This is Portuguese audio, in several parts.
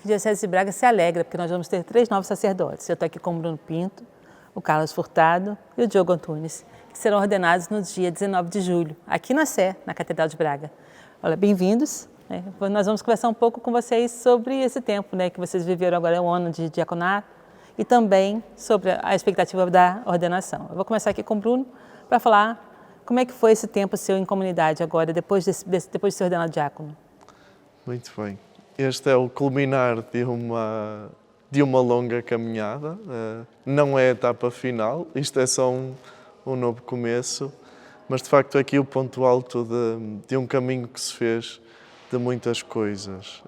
Arquidiocese de Braga se alegra, porque nós vamos ter 3 novos sacerdotes. Eu estou aqui com o Bruno Pinto, o Carlos Furtado e o Diogo Antunes, que serão ordenados no dia 19 de julho, aqui na Sé, na Catedral de Braga. Olha, bem-vindos. Nós vamos conversar um pouco com vocês sobre esse tempo, que vocês viveram agora, um ano de diaconato, e também sobre a expectativa da ordenação. Eu vou começar aqui com o Bruno para falar como é que foi esse tempo seu em comunidade agora, depois de ser ordenado diácono. Muito bem. Este é o culminar de uma longa caminhada. Não é a etapa final, isto é só um novo começo, mas de facto aqui o ponto alto de um caminho que se fez de muitas coisas.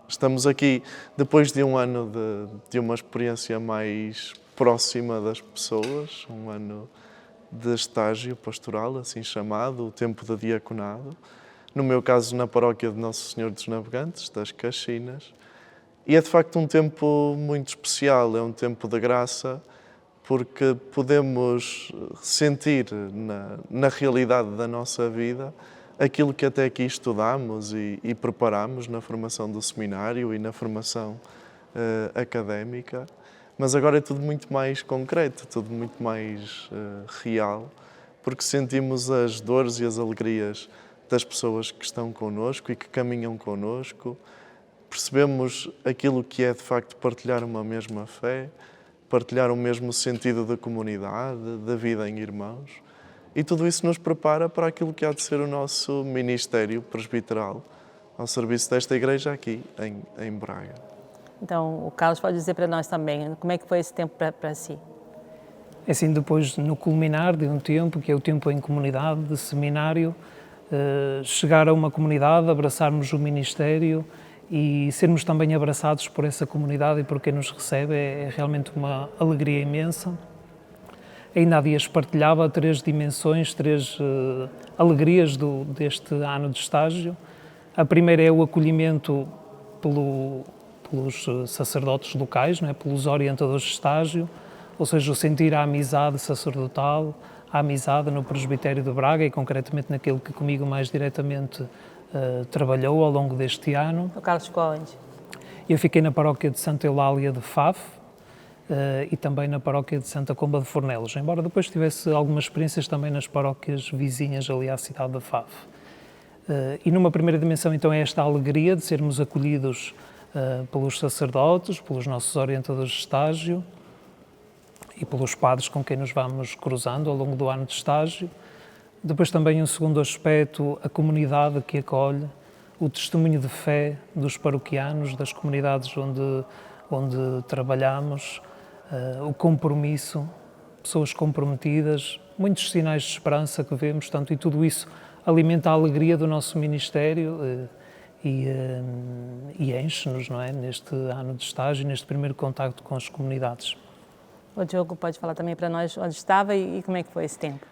Estamos aqui depois de um ano de uma experiência mais próxima das pessoas, um ano de estágio pastoral, assim chamado, o tempo de diaconado. No meu caso, na paróquia de Nosso Senhor dos Navegantes, das Caxinas. E é de facto um tempo muito especial, é um tempo de graça, porque podemos sentir na realidade da nossa vida aquilo que até aqui estudamos e preparamos na formação do seminário e na formação académica. Mas agora é tudo muito mais concreto, tudo muito mais real, porque sentimos as dores e as alegrias das pessoas que estão connosco e que caminham connosco. Percebemos aquilo que é de facto partilhar uma mesma fé, partilhar o mesmo sentido da comunidade, da vida em irmãos. E tudo isso nos prepara para aquilo que há de ser o nosso ministério presbiteral ao serviço desta igreja aqui em Braga. Então, o Carlos pode dizer para nós também, como é que foi esse tempo para si? É assim, depois, no culminar de um tempo, que é o tempo em comunidade, de seminário, chegar a uma comunidade, abraçarmos o ministério e sermos também abraçados por essa comunidade e por quem nos recebe é realmente uma alegria imensa. Ainda há dias partilhava 3 dimensões, 3 alegrias deste ano de estágio. A primeira é o acolhimento pelos sacerdotes locais, não é? Pelos orientadores de estágio, ou seja, o sentir a amizade sacerdotal, a amizade no presbitério de Braga e concretamente naquele que comigo mais diretamente trabalhou ao longo deste ano. O Carlos ficou onde? Eu fiquei na paróquia de Santa Eulália de Faf e também na paróquia de Santa Comba de Fornelos, embora depois tivesse algumas experiências também nas paróquias vizinhas ali à cidade de Faf. E numa primeira dimensão então é esta alegria de sermos acolhidos pelos sacerdotes, pelos nossos orientadores de estágio e pelos padres com quem nos vamos cruzando ao longo do ano de estágio. Depois também um segundo aspecto, a comunidade que acolhe, o testemunho de fé dos paroquianos, das comunidades onde trabalhamos, o compromisso, pessoas comprometidas, muitos sinais de esperança que vemos, tanto, e tudo isso alimenta a alegria do nosso ministério e enche-nos, não é, neste ano de estágio, neste primeiro contacto com as comunidades. O Diogo pode falar também para nós onde estava e como é que foi esse tempo?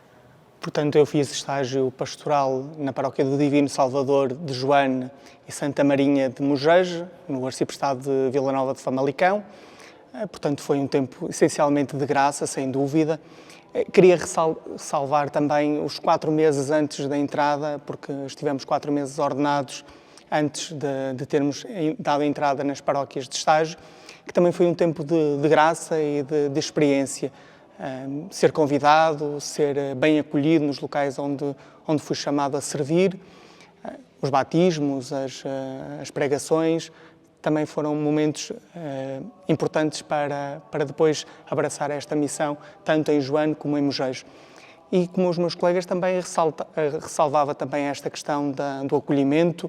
Portanto, eu fiz estágio pastoral na paróquia do Divino Salvador de Joane e Santa Marinha de Mugejo, no arciprestado de Vila Nova de Famalicão. Portanto, foi um tempo essencialmente de graça, sem dúvida. Queria ressalvar também os 4 meses antes da entrada, porque estivemos 4 meses ordenados antes de termos dado a entrada nas paróquias de estágio, que também foi um tempo de graça e de experiência. Ser convidado, ser bem acolhido nos locais onde fui chamado a servir, os batismos, as pregações, também foram momentos importantes para depois abraçar esta missão, tanto em Joane como em Mugejo. E como os meus colegas também ressalvava também esta questão do acolhimento,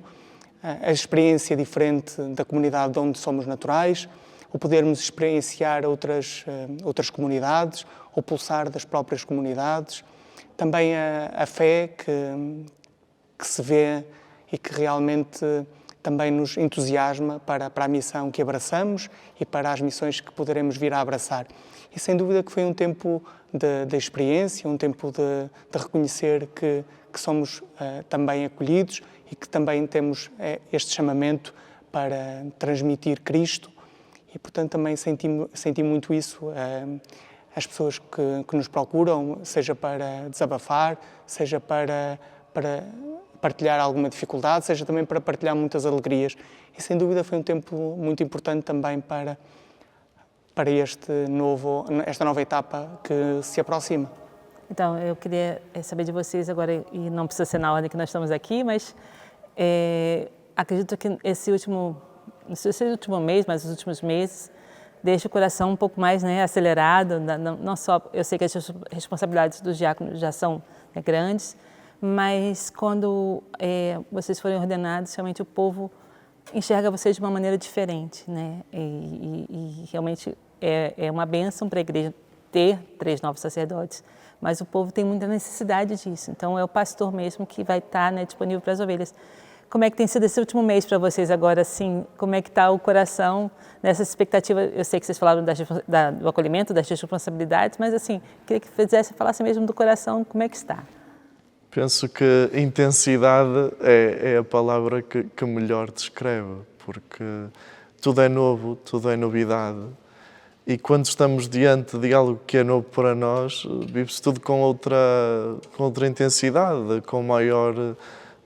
a experiência diferente da comunidade de onde somos naturais, o podermos experienciar outras comunidades, o pulsar das próprias comunidades, também a fé que se vê e que realmente também nos entusiasma para a missão que abraçamos e para as missões que poderemos vir a abraçar. E sem dúvida que foi um tempo de experiência, um tempo de reconhecer que somos também acolhidos e que também temos este chamamento para transmitir Cristo. E, portanto, também senti muito isso. As pessoas que nos procuram, seja para desabafar, seja para partilhar alguma dificuldade, seja também para partilhar muitas alegrias. E sem dúvida foi um tempo muito importante também para esta nova etapa que se aproxima. Então, eu queria saber de vocês agora, e não precisa ser na ordem que nós estamos aqui, mas acredito que esse último mês, mas os últimos meses, deixa o coração um pouco mais, né, acelerado. Não só, eu sei que as responsabilidades dos diáconos já são, né, grandes, mas quando vocês forem ordenados, realmente o povo enxerga vocês de uma maneira diferente, né? E realmente é uma bênção para a igreja ter 3 novos sacerdotes, mas o povo tem muita necessidade disso. Então é o pastor mesmo que vai estar, né, disponível para as ovelhas. Como é que tem sido esse último mês para vocês agora, assim? Como é que está o coração nessa expectativa? Eu sei que vocês falaram do acolhimento, das responsabilidades, mas assim, queria que falasse mesmo do coração, como é que está? Penso que intensidade é a palavra que melhor descreve, porque tudo é novo, tudo é novidade. E quando estamos diante de algo que é novo para nós, vive-se tudo com outra intensidade, com maior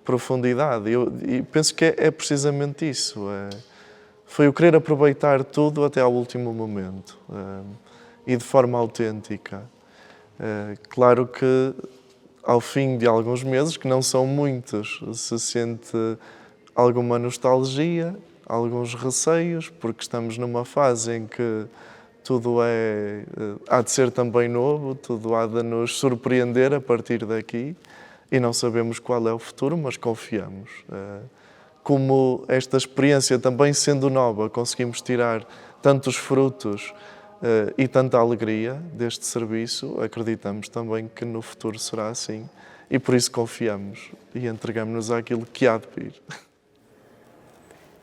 profundidade. E penso que é precisamente isso. Foi o querer aproveitar tudo até ao último momento e de forma autêntica. Claro que ao fim de alguns meses, que não são muitos, se sente alguma nostalgia, alguns receios, porque estamos numa fase em que tudo há de ser também novo, tudo há de nos surpreender a partir daqui e não sabemos qual é o futuro, mas confiamos. Como esta experiência também sendo nova, conseguimos tirar tantos frutos e tanta alegria deste serviço, acreditamos também que no futuro será assim e por isso confiamos e entregamos-nos àquilo que há de vir.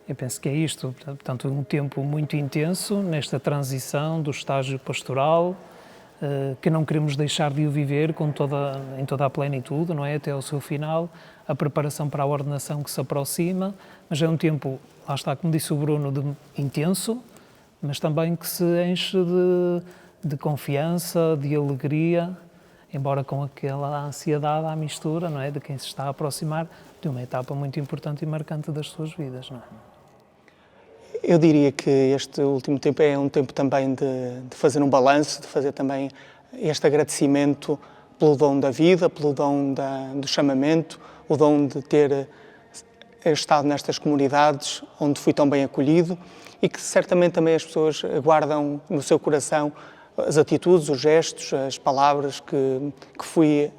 Eu penso que é isto, portanto, um tempo muito intenso nesta transição do estágio pastoral, que não queremos deixar de o viver em toda a plenitude, não é? Até ao seu final, a preparação para a ordenação que se aproxima, mas é um tempo, lá está, como disse o Bruno, intenso, mas também que se enche de confiança, de alegria, embora com aquela ansiedade à mistura, não é? De quem se está a aproximar de uma etapa muito importante e marcante das suas vidas, não é? Eu diria que este último tempo é um tempo também de fazer um balanço, de fazer também este agradecimento pelo dom da vida, pelo dom do chamamento, o dom de ter estado nestas comunidades onde fui tão bem acolhido e que certamente também as pessoas guardam no seu coração as atitudes, os gestos, as palavras que fui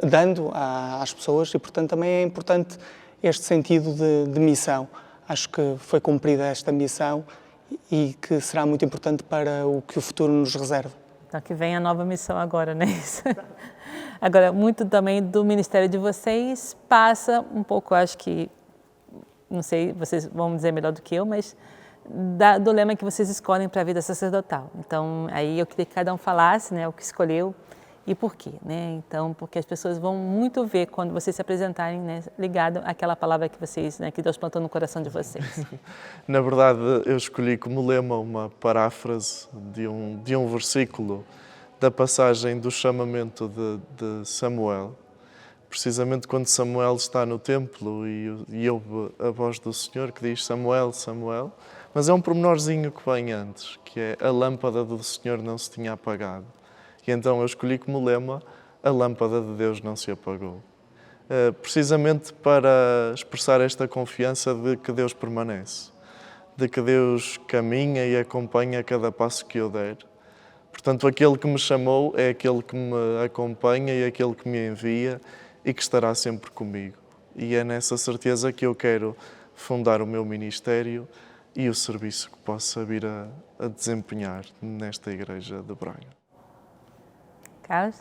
dando às pessoas e, portanto, também é importante este sentido de missão. Acho que foi cumprida esta missão e que será muito importante para o que o futuro nos reserva. Então que vem a nova missão agora, né? Agora, muito também do ministério de vocês passa um pouco, acho que, não sei, vocês vão dizer melhor do que eu, mas do lema que vocês escolhem para a vida sacerdotal. Então, aí eu queria que cada um falasse, né, o que escolheu e por quê, né? Então, porque as pessoas vão muito ver quando vocês se apresentarem, né, ligado àquela palavra que vocês, né, que Deus plantou no coração de vocês. Na verdade, eu escolhi como lema uma paráfrase de um versículo da passagem do chamamento de Samuel. Precisamente quando Samuel está no templo e ouve a voz do Senhor que diz Samuel, Samuel, mas é um pormenorzinho que vem antes, que é a lâmpada do Senhor não se tinha apagado. E então eu escolhi como lema a lâmpada de Deus não se apagou. Precisamente para expressar esta confiança de que Deus permanece, de que Deus caminha e acompanha cada passo que eu der. Portanto, aquele que me chamou é aquele que me acompanha e aquele que me envia e que estará sempre comigo. E é nessa certeza que eu quero fundar o meu ministério e o serviço que possa vir a desempenhar nesta igreja de Braga. Carlos?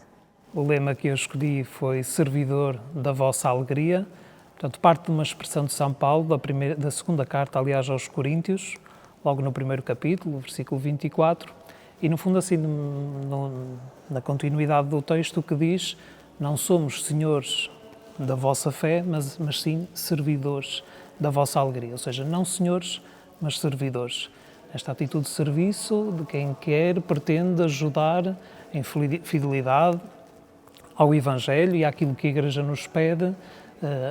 O lema que eu escolhi foi servidor da vossa alegria. Portanto, parte de uma expressão de São Paulo, da segunda carta, aliás, aos Coríntios, logo no primeiro capítulo, versículo 24, e no fundo assim, na continuidade do texto, que diz: não somos senhores da vossa fé, mas sim servidores da vossa alegria. Ou seja, não senhores, mas servidores. Esta atitude de serviço de quem quer, pretende ajudar em fidelidade ao Evangelho e àquilo que a Igreja nos pede,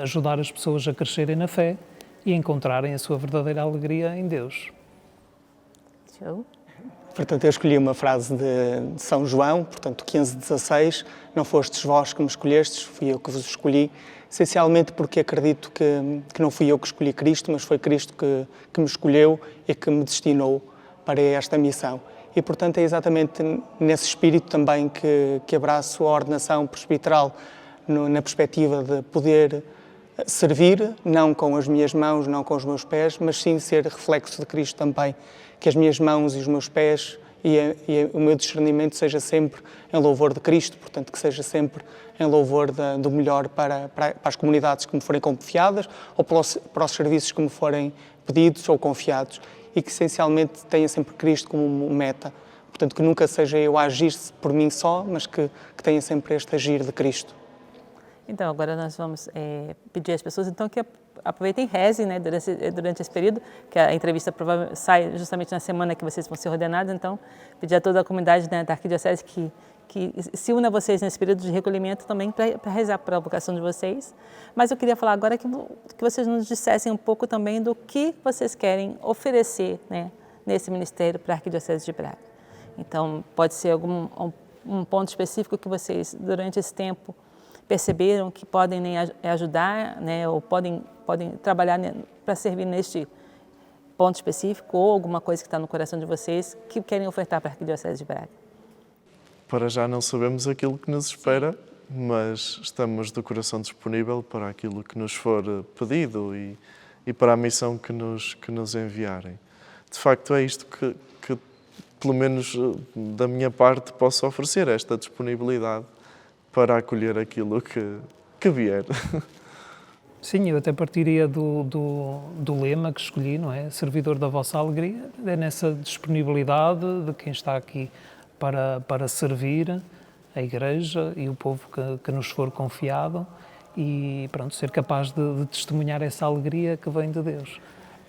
ajudar as pessoas a crescerem na fé e a encontrarem a sua verdadeira alegria em Deus. Show. Portanto, eu escolhi uma frase de São João, portanto, 15:16, não fostes vós que me escolhestes, fui eu que vos escolhi, essencialmente porque acredito que não fui eu que escolhi Cristo, mas foi Cristo que me escolheu e que me destinou para esta missão. E, portanto, é exatamente nesse espírito também que abraço a ordenação presbiteral, na perspectiva de poder servir, não com as minhas mãos, não com os meus pés, mas sim ser reflexo de Cristo também, que as minhas mãos e os meus pés e o meu discernimento seja sempre em louvor de Cristo, portanto, que seja sempre em louvor do melhor para as comunidades que me forem confiadas ou para os serviços que me forem pedidos ou confiados, e que essencialmente tenha sempre Cristo como meta. Portanto, que nunca seja eu a agir por mim só, mas que tenha sempre este agir de Cristo. Então, agora nós vamos pedir às pessoas então que aproveitem e rezem, né, durante esse período, que a entrevista provavelmente sai justamente na semana que vocês vão ser ordenados. Então, pedir a toda a comunidade, né, da Arquidiocese que se una a vocês nesse período de recolhimento também para rezar pela vocação de vocês. Mas eu queria falar agora que vocês nos dissessem um pouco também do que vocês querem oferecer, né, nesse ministério para a Arquidiocese de Braga. Então, pode ser um ponto específico que vocês, durante esse tempo, perceberam que podem ajudar, né, ou podem trabalhar para servir neste ponto específico, ou alguma coisa que está no coração de vocês que querem ofertar para a Arquidiocese de Braga. Para já não sabemos aquilo que nos espera, mas estamos de coração disponível para aquilo que nos for pedido e para a missão que nos enviarem. De facto, é isto que, pelo menos da minha parte, posso oferecer, esta disponibilidade para acolher aquilo que vier. Sim, eu até partiria do lema que escolhi, não é? Servidor da vossa alegria. É nessa disponibilidade de quem está aqui para servir a Igreja e o povo que nos for confiado e, pronto, ser capaz de testemunhar essa alegria que vem de Deus.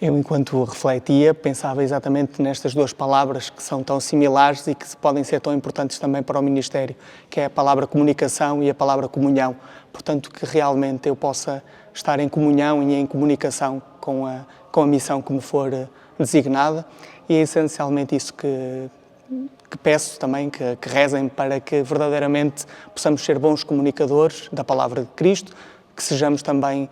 Eu, enquanto refletia, pensava exatamente nestas duas palavras que são tão similares e que podem ser tão importantes também para o ministério, que é a palavra comunicação e a palavra comunhão. Portanto, que realmente eu possa estar em comunhão e em comunicação com a missão que me for designada, e é essencialmente isso que peço também, que rezem para que verdadeiramente possamos ser bons comunicadores da palavra de Cristo, que sejamos também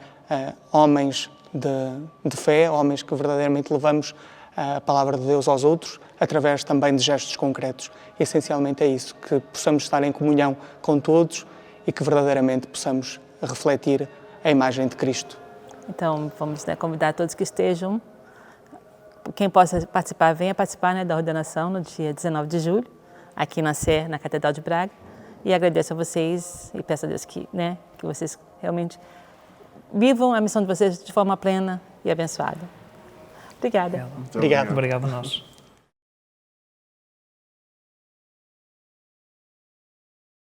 homens de fé, homens que verdadeiramente levamos a palavra de Deus aos outros, através também de gestos concretos. E, essencialmente é isso, que possamos estar em comunhão com todos e que verdadeiramente possamos refletir a imagem de Cristo. Então, vamos, né, convidar todos que estejam, quem possa participar, venha participar, né, da ordenação no dia 19 de julho, aqui na Sé, na Catedral de Braga. E agradeço a vocês e peço a Deus que vocês realmente vivam a missão de vocês de forma plena e abençoada. Obrigada. Obrigado a nós.